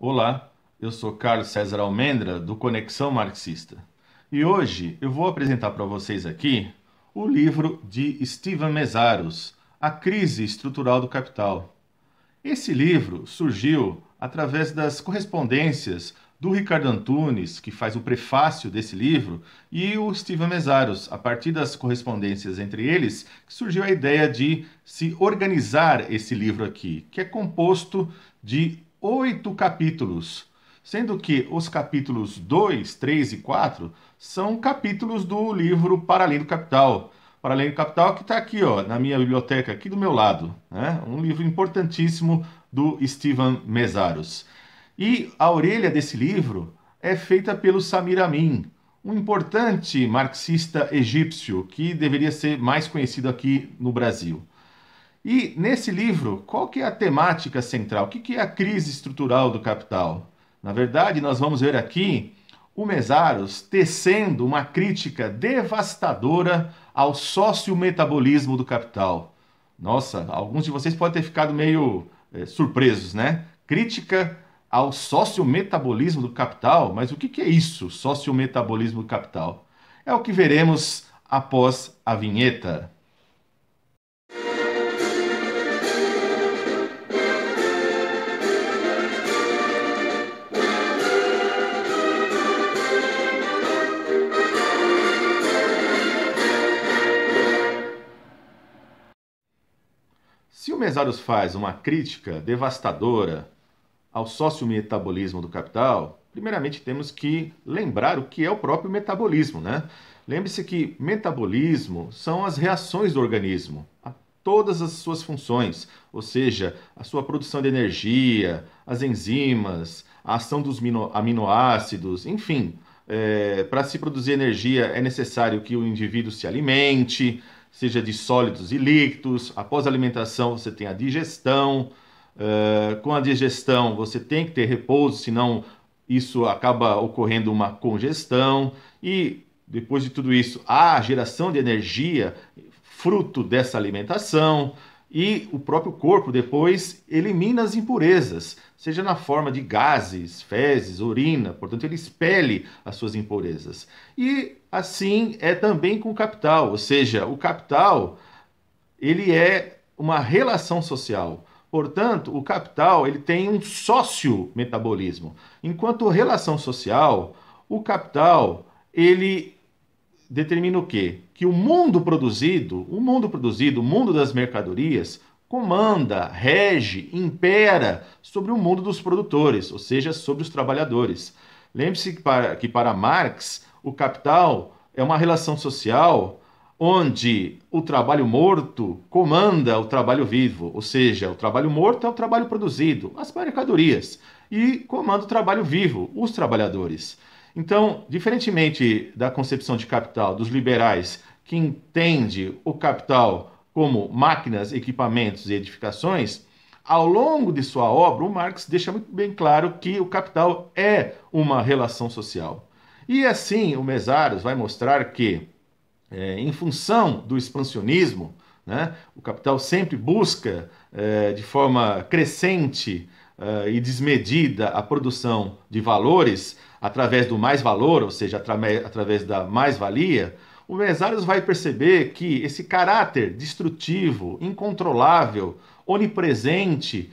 Olá, eu sou Carlos César Almendra, do Conexão Marxista. E hoje eu vou apresentar para vocês aqui o livro de Steven Mesaros, A Crise Estrutural do Capital. Esse livro surgiu através das correspondências do Ricardo Antunes, que faz o prefácio desse livro, e o Steven Mesaros. A partir das correspondências entre eles, surgiu a ideia de se organizar esse livro aqui, que é composto de 8 capítulos, sendo que os capítulos 2, 3 e 4 são capítulos do livro Para Além do Capital. Para Além do Capital, que está aqui, ó, na minha biblioteca, aqui do meu lado, né? Um livro importantíssimo do Steven Mesaros. E a orelha desse livro é feita pelo Samir Amin, um importante marxista egípcio que deveria ser mais conhecido aqui no Brasil. E nesse livro, qual que é a temática central? O que é a crise estrutural do capital? Na verdade, nós vamos ver aqui o Mesaros tecendo uma crítica devastadora ao sociometabolismo do capital. Nossa, alguns de vocês podem ter ficado meio surpresos, né? Crítica ao sociometabolismo do capital, mas o que é isso, sociometabolismo do capital? É o que veremos após a vinheta. Se o Mesaros faz uma crítica devastadora ao sociometabolismo do capital, primeiramente temos que lembrar o que é o próprio metabolismo, né? Lembre-se que metabolismo são as reações do organismo a todas as suas funções, ou seja, a sua produção de energia, as enzimas, a ação dos aminoácidos, enfim. Para se produzir energia é necessário que o indivíduo se alimente, seja de sólidos e líquidos. Após a alimentação, você tem a digestão. Com a digestão, você tem que ter repouso, senão isso acaba ocorrendo uma congestão. E depois de tudo isso, há a geração de energia fruto dessa alimentação. E o próprio corpo depois elimina as impurezas, seja na forma de gases, fezes, urina, portanto ele expele as suas impurezas. E assim é também com o capital, ou seja, o capital ele é uma relação social. Portanto, o capital ele tem um sócio-metabolismo. Enquanto relação social, o capital ele determina o quê? Que o mundo produzido, o mundo das mercadorias, comanda, rege, impera sobre o mundo dos produtores, ou seja, sobre os trabalhadores. Lembre-se que para Marx, o capital é uma relação social onde o trabalho morto comanda o trabalho vivo, ou seja, o trabalho morto é o trabalho produzido, as mercadorias, e comanda o trabalho vivo, os trabalhadores. Então, diferentemente da concepção de capital dos liberais, que entende o capital como máquinas, equipamentos e edificações, ao longo de sua obra, o Marx deixa muito bem claro que o capital é uma relação social. E assim, o Mesaros vai mostrar que, em função do expansionismo, né, o capital sempre busca, de forma crescente e desmedida, a produção de valores através do mais-valor, ou seja, através da mais-valia. O Mesaros vai perceber que esse caráter destrutivo, incontrolável, onipresente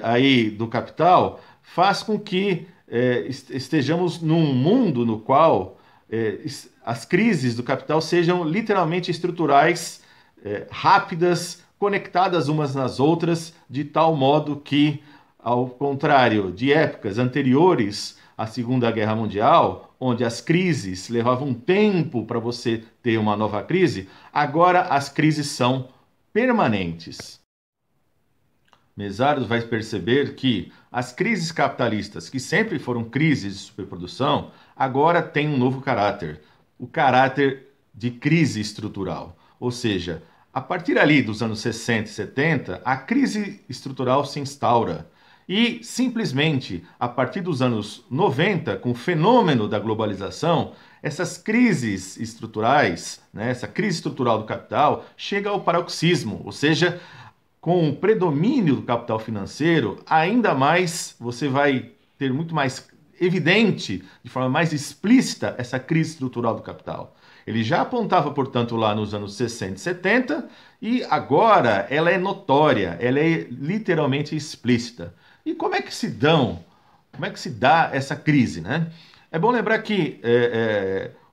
aí do capital faz com que estejamos num mundo no qual as crises do capital sejam literalmente estruturais, rápidas, conectadas umas nas outras, de tal modo que, ao contrário de épocas anteriores à Segunda Guerra Mundial, onde as crises levavam tempo para você ter uma nova crise, agora as crises são permanentes. Mesaros vai perceber que as crises capitalistas, que sempre foram crises de superprodução, agora têm um novo caráter, o caráter de crise estrutural. Ou seja, a partir ali dos anos 60 e 70, a crise estrutural se instaura. E, simplesmente, a partir dos anos 90, com o fenômeno da globalização, essas crises estruturais, né, essa crise estrutural do capital, chega ao paroxismo, ou seja, com o predomínio do capital financeiro, ainda mais você vai ter muito mais evidente, de forma mais explícita, essa crise estrutural do capital. Ele já apontava, portanto, lá nos anos 60 e 70, e agora ela é notória, ela é literalmente explícita. E como é que se dá essa crise, né? É bom lembrar que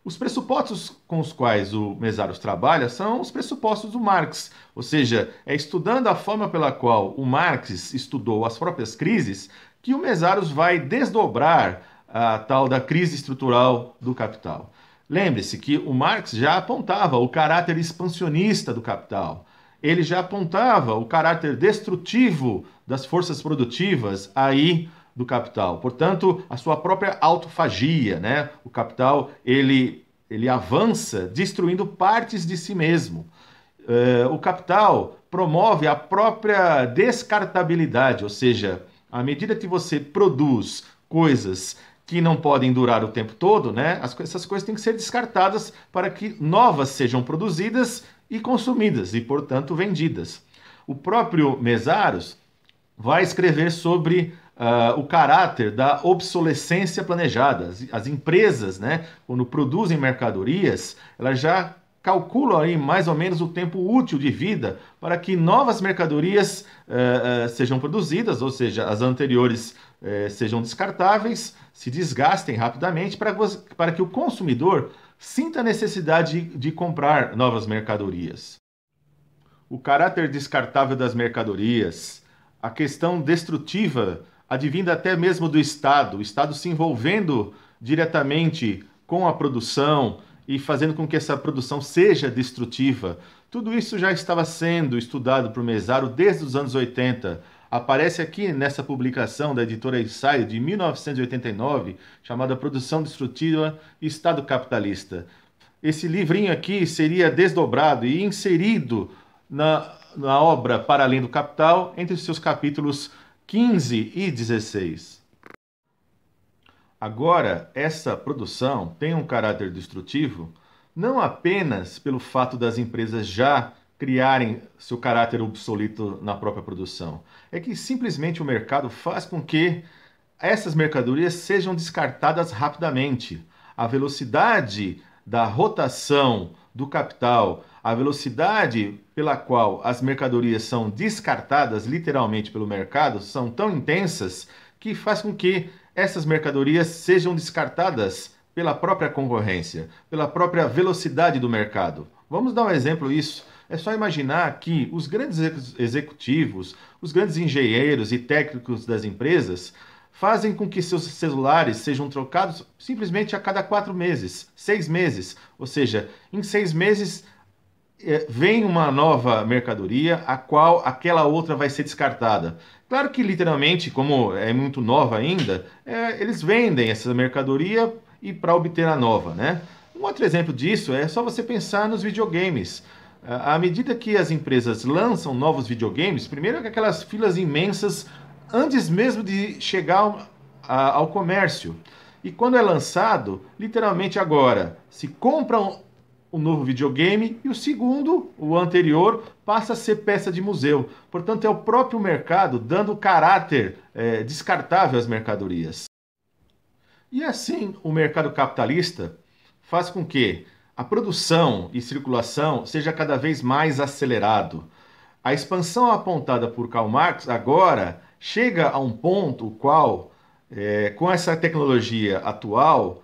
os pressupostos com os quais o Mesaros trabalha são os pressupostos do Marx, ou seja, é estudando a forma pela qual o Marx estudou as próprias crises que o Mesaros vai desdobrar a tal da crise estrutural do capital. Lembre-se que o Marx já apontava o caráter expansionista do capital. Ele já apontava o caráter destrutivo das forças produtivas aí do capital. Portanto, a sua própria autofagia, né? O capital, ele avança destruindo partes de si mesmo. O capital promove a própria descartabilidade, ou seja, à medida que você produz coisas que não podem durar o tempo todo, né? Essas coisas têm que ser descartadas para que novas sejam produzidas e consumidas e, portanto, vendidas. O próprio Mesaros vai escrever sobre o caráter da obsolescência planejada. As empresas, né, quando produzem mercadorias, elas já calculam aí mais ou menos o tempo útil de vida para que novas mercadorias sejam produzidas, ou seja, as anteriores sejam descartáveis, se desgastem rapidamente para que o consumidor sinta a necessidade de comprar novas mercadorias. O caráter descartável das mercadorias, a questão destrutiva advinda até mesmo do Estado, o Estado se envolvendo diretamente com a produção e fazendo com que essa produção seja destrutiva. Tudo isso já estava sendo estudado por Mesaro desde os anos 80. Aparece aqui nessa publicação da editora Ensaio de 1989, chamada Produção Destrutiva e Estado Capitalista. Esse livrinho aqui seria desdobrado e inserido na obra Para Além do Capital, entre os seus capítulos 15 e 16. Agora, essa produção tem um caráter destrutivo não apenas pelo fato das empresas já criarem seu caráter obsoleto na própria produção, é que simplesmente o mercado faz com que essas mercadorias sejam descartadas rapidamente. A velocidade da rotação do capital, a velocidade pela qual as mercadorias são descartadas literalmente pelo mercado são tão intensas que faz com que essas mercadorias sejam descartadas pela própria concorrência, pela própria velocidade do mercado. Vamos dar um exemplo disso. É só imaginar que os grandes executivos, os grandes engenheiros e técnicos das empresas fazem com que seus celulares sejam trocados simplesmente a cada 4 meses, 6 meses. Ou seja, em 6 meses vem uma nova mercadoria, a qual aquela outra vai ser descartada. Claro que literalmente, como é muito nova ainda, eles vendem essa mercadoria e para obter a nova, né? Um outro exemplo disso é só você pensar nos videogames. À medida que as empresas lançam novos videogames, primeiro aquelas filas imensas antes mesmo de chegar ao comércio. E quando é lançado, literalmente agora, se compra um novo videogame e o segundo, o anterior, passa a ser peça de museu. Portanto, é o próprio mercado dando caráter descartável às mercadorias. E assim, o mercado capitalista faz com que a produção e circulação seja cada vez mais acelerado. A expansão apontada por Karl Marx agora chega a um ponto o qual, com essa tecnologia atual,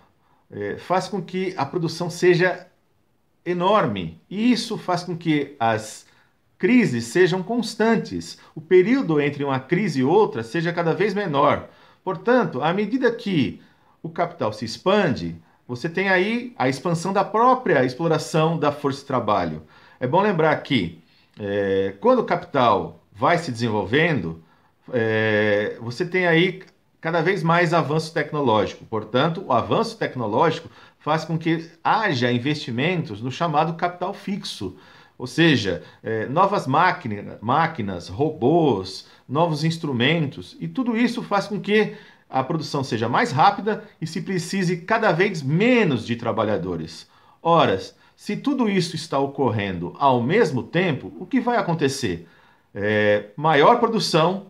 faz com que a produção seja enorme. E isso faz com que as crises sejam constantes. O período entre uma crise e outra seja cada vez menor. Portanto, à medida que o capital se expande, você tem aí a expansão da própria exploração da força de trabalho. É bom lembrar que, quando o capital vai se desenvolvendo, você tem aí cada vez mais avanço tecnológico. Portanto, o avanço tecnológico faz com que haja investimentos no chamado capital fixo. Ou seja, novas máquinas, robôs, novos instrumentos, e tudo isso faz com que a produção seja mais rápida e se precise cada vez menos de trabalhadores. Ora, se tudo isso está ocorrendo ao mesmo tempo, o que vai acontecer? Maior produção,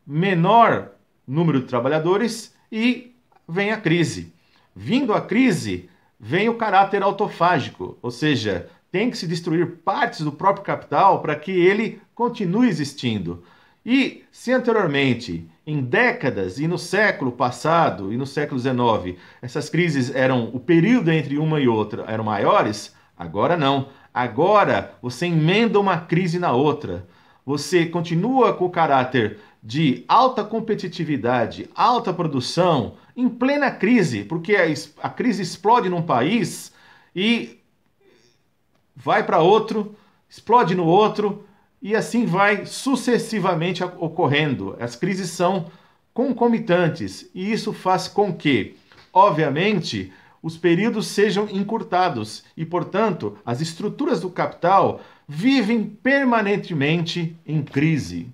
menor número de trabalhadores e vem a crise. Vindo a crise, vem o caráter autofágico, ou seja, tem que se destruir partes do próprio capital para que ele continue existindo. E se anteriormente, em décadas e no século passado e no século XIX, essas crises eram, o período entre uma e outra eram maiores, agora não. Agora você emenda uma crise na outra. Você continua com o caráter de alta competitividade, alta produção, em plena crise, porque a crise explode num país e vai para outro, explode no outro, e assim vai sucessivamente ocorrendo. As crises são concomitantes, e isso faz com que, obviamente, os períodos sejam encurtados e, portanto, as estruturas do capital vivem permanentemente em crise.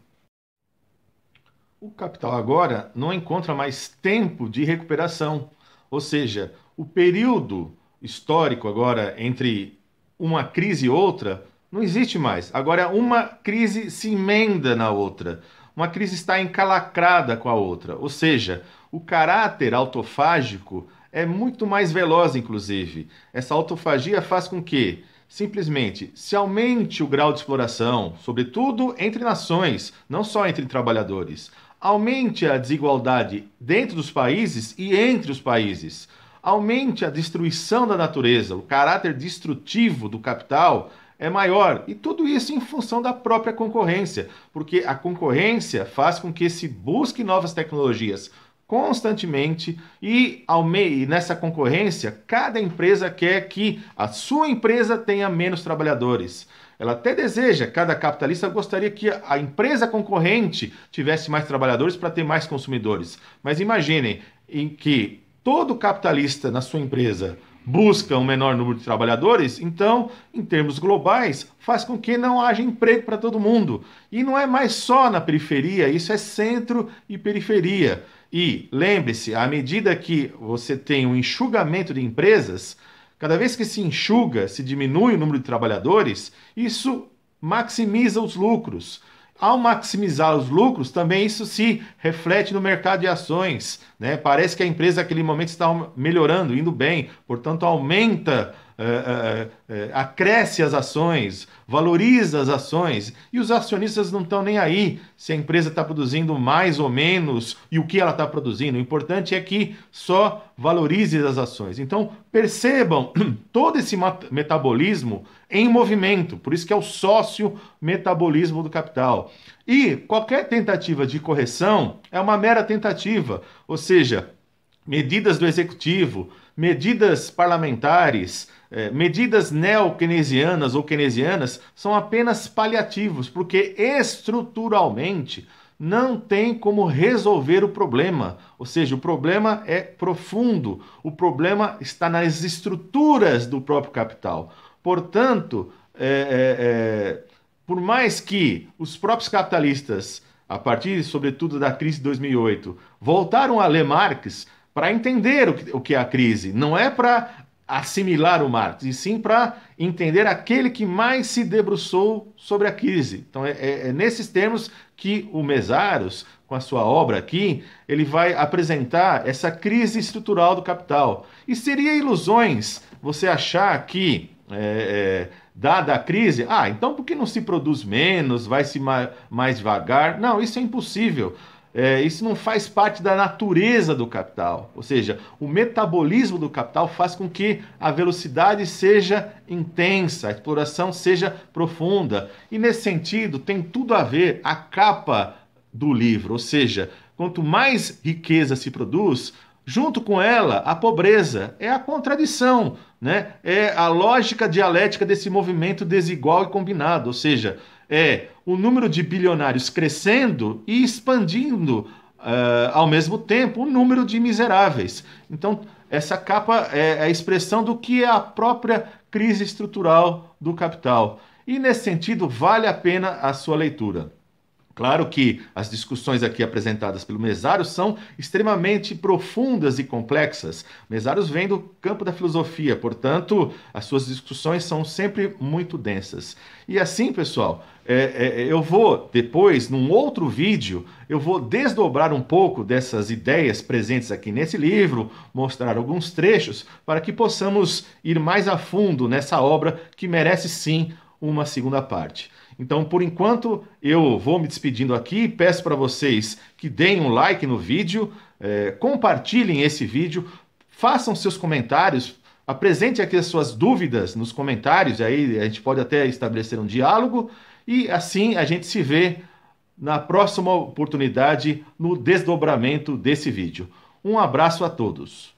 O capital agora não encontra mais tempo de recuperação, ou seja, o período histórico agora entre uma crise e outra não existe mais. Agora uma crise se emenda na outra, uma crise está encalacrada com a outra, ou seja, o caráter autofágico é muito mais veloz, inclusive. Essa autofagia faz com que simplesmente se aumente o grau de exploração, sobretudo entre nações, não só entre trabalhadores. Aumente a desigualdade dentro dos países e entre os países. Aumente a destruição da natureza, o caráter destrutivo do capital é maior. E tudo isso em função da própria concorrência, porque a concorrência faz com que se busque novas tecnologias constantemente e nessa concorrência, cada empresa quer que a sua empresa tenha menos trabalhadores. Ela até deseja, cada capitalista gostaria que a empresa concorrente tivesse mais trabalhadores para ter mais consumidores. Mas imaginem em que todo capitalista na sua empresa busca um menor número de trabalhadores, então, em termos globais, faz com que não haja emprego para todo mundo. E não é mais só na periferia, isso é centro e periferia. E lembre-se, à medida que você tem um enxugamento de empresas, cada vez que se enxuga, se diminui o número de trabalhadores, isso maximiza os lucros. Ao maximizar os lucros, também isso se reflete no mercado de ações, né? Parece que a empresa naquele momento está melhorando, indo bem, portanto aumenta, acresce as ações, valoriza as ações, e os acionistas não estão nem aí se a empresa está produzindo mais ou menos e o que ela está produzindo. O importante é que só valorize as ações. Então percebam todo esse metabolismo em movimento, por isso que é o sócio-metabolismo do capital. E qualquer tentativa de correção é uma mera tentativa, ou seja, medidas do executivo, medidas parlamentares, medidas neo-keynesianas ou keynesianas são apenas paliativos, porque estruturalmente não tem como resolver o problema. Ou seja, o problema é profundo, o problema está nas estruturas do próprio capital. Portanto, por mais que os próprios capitalistas, a partir, sobretudo, da crise de 2008, voltaram a ler Marx para entender o que é a crise, não é para assimilar o Marx, e sim para entender aquele que mais se debruçou sobre a crise. Então é nesses termos que o Mesaros, com a sua obra aqui, ele vai apresentar essa crise estrutural do capital. E seria ilusões você achar que, dada a crise, então por que não se produz menos, vai-se mais devagar? Não, isso é impossível. Isso não faz parte da natureza do capital. Ou seja, o metabolismo do capital faz com que a velocidade seja intensa, a exploração seja profunda. E nesse sentido, tem tudo a ver a capa do livro. Ou seja, quanto mais riqueza se produz, junto com ela, a pobreza. É a contradição, né? É a lógica dialética desse movimento desigual e combinado. Ou seja, o número de bilionários crescendo e expandindo ao mesmo tempo o número de miseráveis. Então, essa capa é a expressão do que é a própria crise estrutural do capital. E, nesse sentido, vale a pena a sua leitura. Claro que as discussões aqui apresentadas pelo Mesários são extremamente profundas e complexas. Mesários vem do campo da filosofia, portanto, as suas discussões são sempre muito densas. E assim, pessoal, eu vou depois, num outro vídeo, eu vou desdobrar um pouco dessas ideias presentes aqui nesse livro, mostrar alguns trechos para que possamos ir mais a fundo nessa obra que merece sim uma segunda parte. Então, por enquanto, eu vou me despedindo aqui. Peço para vocês que deem um like no vídeo, compartilhem esse vídeo, façam seus comentários, apresente aqui as suas dúvidas nos comentários, e aí a gente pode até estabelecer um diálogo, e assim a gente se vê na próxima oportunidade no desdobramento desse vídeo. Um abraço a todos.